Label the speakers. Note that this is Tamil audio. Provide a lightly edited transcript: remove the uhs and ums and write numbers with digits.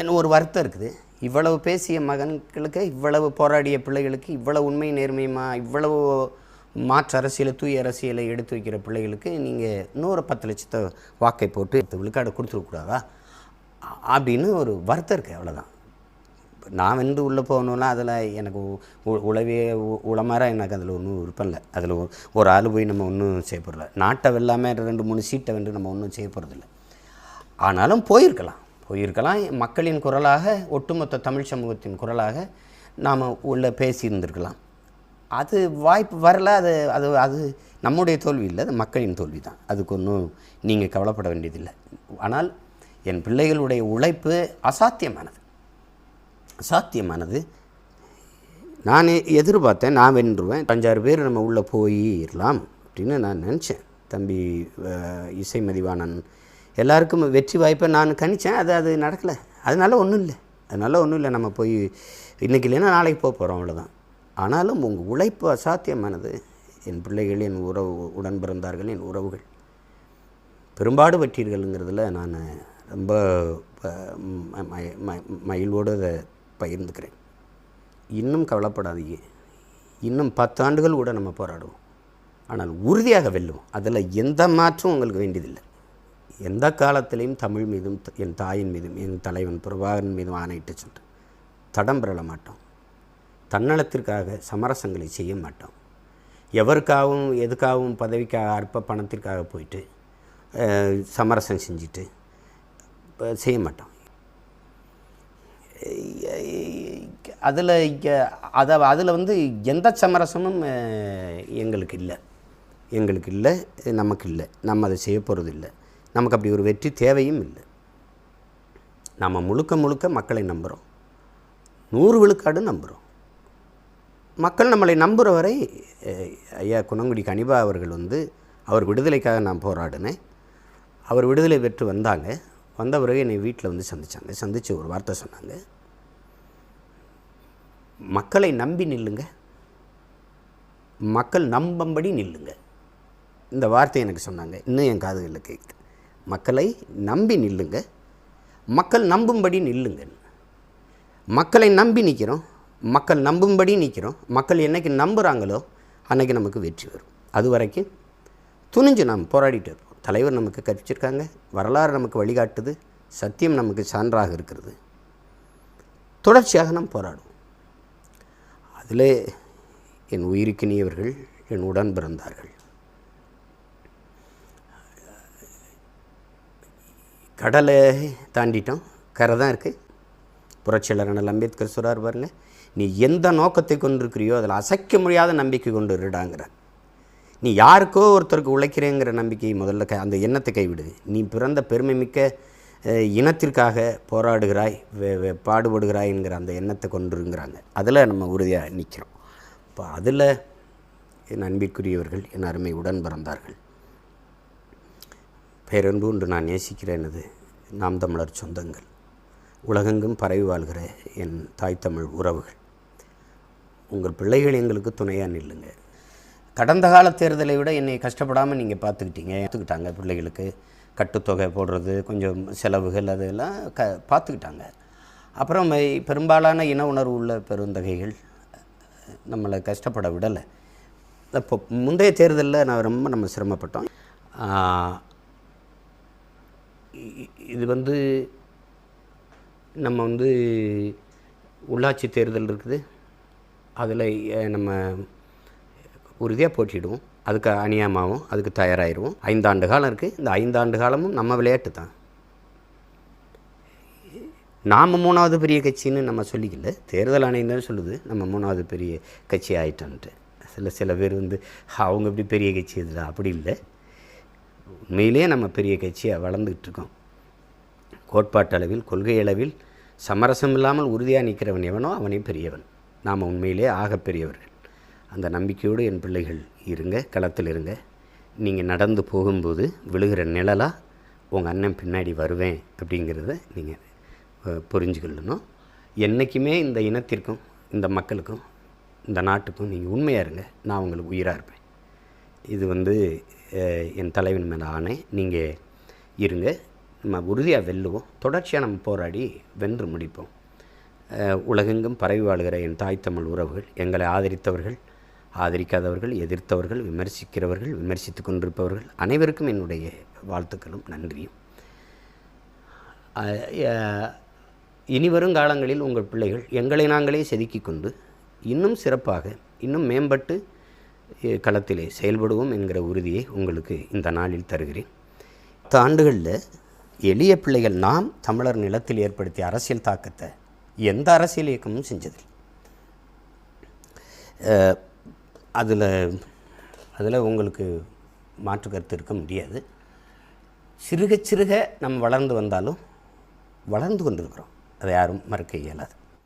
Speaker 1: என்ன ஒரு வருத்தம் இருக்குது. இவ்வளவு பேசிய மகன்களுக்கு, இவ்வளவு போராடிய பிள்ளைகளுக்கு, இவ்வளவு உண்மை நேர்மையுமா, இவ்வளவு மாற்று அரசியலை, தூய அரசியலை எடுத்து வைக்கிற பிள்ளைகளுக்கு நீங்கள் இன்னொரு 10 லட்சத்தை வாக்கை போட்டு விழுக்காடை கொடுத்துருக்கூடாதா அப்படின்னு ஒரு வருத்தம் இருக்குது. அவ்வளோதான். நான் வந்து உள்ளே போகணுன்னா அதில் எனக்கு உளவே உளமாற எனக்கு அதில் ஒன்றும் விருப்பம் இல்லை. அதில் ஒரு ஆள் போய் நம்ம ஒன்றும் செய்ய போகிறதில்ல. நாட்டை வெல்லாமல் 2-3 சீட்டை வந்து நம்ம ஒன்றும் செய்ய போகிறதில்ல. ஆனாலும் போயிருக்கலாம். மக்களின் குரலாக, ஒட்டுமொத்த தமிழ் சமூகத்தின் குரலாக நாம் உள்ள பேசியிருந்திருக்கலாம். அது வாய்ப்பு வரல. அது நம்முடைய தோல்வி இல்லை, அது மக்களின் தோல்வி தான். அதுக்கு ஒன்றும் நீங்கள் கவலைப்பட வேண்டியதில்லை. ஆனால் என் பிள்ளைகளுடைய உழைப்பு அசாத்தியமானது. நான் எதிர்பார்த்தேன் நான் வென்றுவேன், 5-6 பேர் நம்ம உள்ளே போயிடலாம் அப்படின்னு நான் நினச்சேன். தம்பி இசை மதிவாணன் எல்லாருக்கும் வெற்றி வாய்ப்பை நான் கணித்தேன். அது நடக்கலை. அதனால ஒன்றும் இல்லை. நம்ம போய் இன்றைக்கி இல்லைன்னா நாளைக்கு போகிறோம், அவ்வளோதான். ஆனாலும் உங்கள் உழைப்பு அசாத்தியமானது. என் பிள்ளைகள், என் உடன் பிறந்தார்கள், என் உறவுகள் பெரும்பாடு பற்றீர்கள்ங்கிறதுல நான் ரொம்ப மகிழ்வோடு அதை பகிர்ந்துக்கிறேன். இன்னும் கவலைப்படாதீங்க. இன்னும் 10 ஆண்டுகள் கூட நம்ம போராடுவோம். ஆனால் உறுதியாக வெல்லுவோம். அதில் எந்த மாற்றம் உங்களுக்கு வேண்டியதில்லை. எந்த காலத்திலையும் தமிழ் மீதும், என் தாயின் மீதும், என் தலைவன் பிரபாகரன் மீதும் ஆணையிட்டு சொல்கிறேன், தடம் பெறல மாட்டோம். தன்னலத்திற்காக சமரசங்களை செய்ய மாட்டோம். எவருக்காகவும் எதுக்காகவும் பதவிக்காக, அற்ப பணத்திற்காக போயிட்டு சமரசம் செஞ்சுட்டு செய்ய மாட்டோம். அதில் வந்து எந்த சமரசமும் எங்களுக்கு இல்லை, நமக்கு இல்லை. நம்ம அதை செய்ய போகிறது இல்லை. நமக்கு அப்படி ஒரு வெற்றி தேவையும் இல்லை. நம்ம முழுக்க மக்களை நம்புகிறோம். 100 விழுக்காடு நம்புகிறோம். மக்கள் நம்மளை நம்புகிற வரை ஐயா குணங்குடி கனிபா அவர்கள் வந்து அவர் விடுதலைக்காக நான் போராடினேன். அவர் விடுதலை பெற்று வந்த பிறகு என்னை வீட்டில் வந்து சந்தித்து ஒரு வார்த்தை சொன்னாங்க, மக்களை நம்பி நில்லுங்க, மக்கள் நம்பும்படி நில்லுங்க. இந்த வார்த்தை எனக்கு சொன்னாங்க. இன்னும் என் காதுகளில் கேட்குது. மக்களை நம்பி நில்லுங்க, மக்கள் நம்பும்படி நில்லுங்க. மக்களை நம்பி நிற்கிறோம், மக்கள் நம்பும்படி நிற்கிறோம். மக்கள் என்றைக்கு நம்புகிறாங்களோ அன்றைக்கி நமக்கு வெற்றி வரும். அது வரைக்கும் துணிஞ்சு நாம் போராடிட்டு இருப்போம். தலைவர் நமக்கு கற்பிச்சிருக்காங்க, வரலாறு நமக்கு வழிகாட்டுது, சத்தியம் நமக்கு சான்றாக இருக்கிறது. தொடர்ச்சியாக நாம் போராடுவோம். அதில் என் உயிருக்கினியவர்கள், என் உடன் பிறந்தார்கள். கடலை தாண்டிட்டோம், கரை தான் இருக்குது. புரட்சியாளர் அண்ணல் அம்பேத்கர் சொல்கிறார் பாருங்க, நீ எந்த நோக்கத்தை கொண்டிருக்கிறியோ அதில் அசைக்க முடியாத நம்பிக்கை கொண்டு இருடாங்கிற. நீ யாருக்கோ ஒருத்தருக்கு உழைக்கிறேங்கிற நம்பிக்கை முதல்ல அந்த எண்ணத்தை கைவிடு. நீ பிறந்த பெருமை மிக்க இனத்திற்காக போராடுகிறாய், பாடுபடுகிறாய்ங்கிற அந்த எண்ணத்தை கொண்டுருங்கிறாங்க. அதில் நம்ம உறுதியாக நிற்கிறோம். இப்போ அதில் என் அன்பிற்குரியவர்கள், என் அருமை உடன் பிறந்தார்கள், பேரன்பு என்று நான் நேசிக்கிறேன். எனது நாம் தமிழர் சொந்தங்கள், உலகெங்கும் பரவி வாழ்கிற என் தாய் தமிழ் உறவுகள், உங்கள் பிள்ளைகள் எங்களுக்கு துணையாக நில்லுங்க. கடந்த கால தேர்தலை விட என்னை கஷ்டப்படாமல் நீங்கள் பார்த்துக்கிட்டாங்க. பிள்ளைகளுக்கு கட்டுத்தொகை போடுறது, கொஞ்சம் செலவுகள் அதெல்லாம் பார்த்துக்கிட்டாங்க. அப்புறம் பெரும்பாலான இன உணர்வு உள்ள பெருந்தகைகள் நம்மளை கஷ்டப்பட விடலை. இப்போ முந்தைய தேர்தலில் நம்ம சிரமப்பட்டோம். இது வந்து நம்ம வந்து உள்ளாட்சி தேர்தல் இருக்குது, அதில் நம்ம உறுதியாக போட்டிடுவோம். அதுக்கு அநியாயமாகவும் அதுக்கு தயாராகிடுவோம். 5 ஆண்டு காலம் இருக்குது. இந்த 5 ஆண்டு காலமும் நம்ம விளையாட்டு தான். நாம் 3வது பெரிய கட்சின்னு நம்ம சொல்லிக்கல, தேர்தல் ஆணையம் தான் சொல்லுது நம்ம 3வது பெரிய கட்சி ஆகிட்டோன்ட்டு. சில பேர் வந்து அவங்க இப்படி பெரிய கட்சி இதுதான், அப்படி இல்லை. உண்மையிலேயே நம்ம பெரிய கட்சியாக வளர்ந்துக்கிட்டு இருக்கோம். கோட்பாட்டளவில், கொள்கை அளவில் சமரசம் இல்லாமல் உறுதியாக நிற்கிறவன் எவனோ அவனே பெரியவன். நாம் உண்மையிலே ஆக பெரியவர்கள். அந்த நம்பிக்கையோடு என் பிள்ளைகள் இருங்க, களத்தில் இருங்க. நீங்கள் நடந்து போகும்போது விழுகிற நிழலாக உங்கள் அண்ணன் பின்னாடி வருவேன் அப்படிங்கிறத நீங்கள் புரிஞ்சுக்கொள்ளணும். என்றைக்குமே இந்த இனத்திற்கும், இந்த மக்களுக்கும், இந்த நாட்டுக்கும் நீங்கள் உண்மையாக இருங்க. நான் உங்களுக்கு உயிராக இருப்பேன். இது வந்து என் தலைவன் மேலே ஆணை. நீங்கள் இருங்க. உறுதியாக வெல்லுவோம். தொடர்ச்சியாக நம்ம போராடி வென்று முடிப்போம். உலகெங்கும் பரவி வாழ்கிற என் தாய் தமிழ் உறவுகள், எங்களை ஆதரித்தவர்கள், ஆதரிக்காதவர்கள், எதிர்த்தவர்கள், விமர்சிக்கிறவர்கள், விமர்சித்து கொண்டிருப்பவர்கள் அனைவருக்கும் என்னுடைய வாழ்த்துக்களும் நன்றியும். இனி வரும் காலங்களில் உங்கள் பிள்ளைகள் எங்களை நாங்களே செதுக்கி கொண்டு இன்னும் சிறப்பாக, இன்னும் மேம்பட்டு களத்திலே செயல்படுவோம் என்கிற உறுதியை உங்களுக்கு இந்த நாளில் தருகிறேன். 10 ஆண்டுகளில் எளிய பிள்ளைகள் நாம் தமிழர் நிலத்தில் ஏற்படுத்திய அரசியல் தாக்கத்தை எந்த அரசியல் இயக்கமும் செஞ்சதில்லை. அதில் உங்களுக்கு மாற்று கருத்து இருக்க முடியாது. சிறுக சிறுக நம்ம வளர்ந்து வந்தாலும் வளர்ந்து கொண்டிருக்கிறோம். அதை யாரும் மறுக்க இயலாது.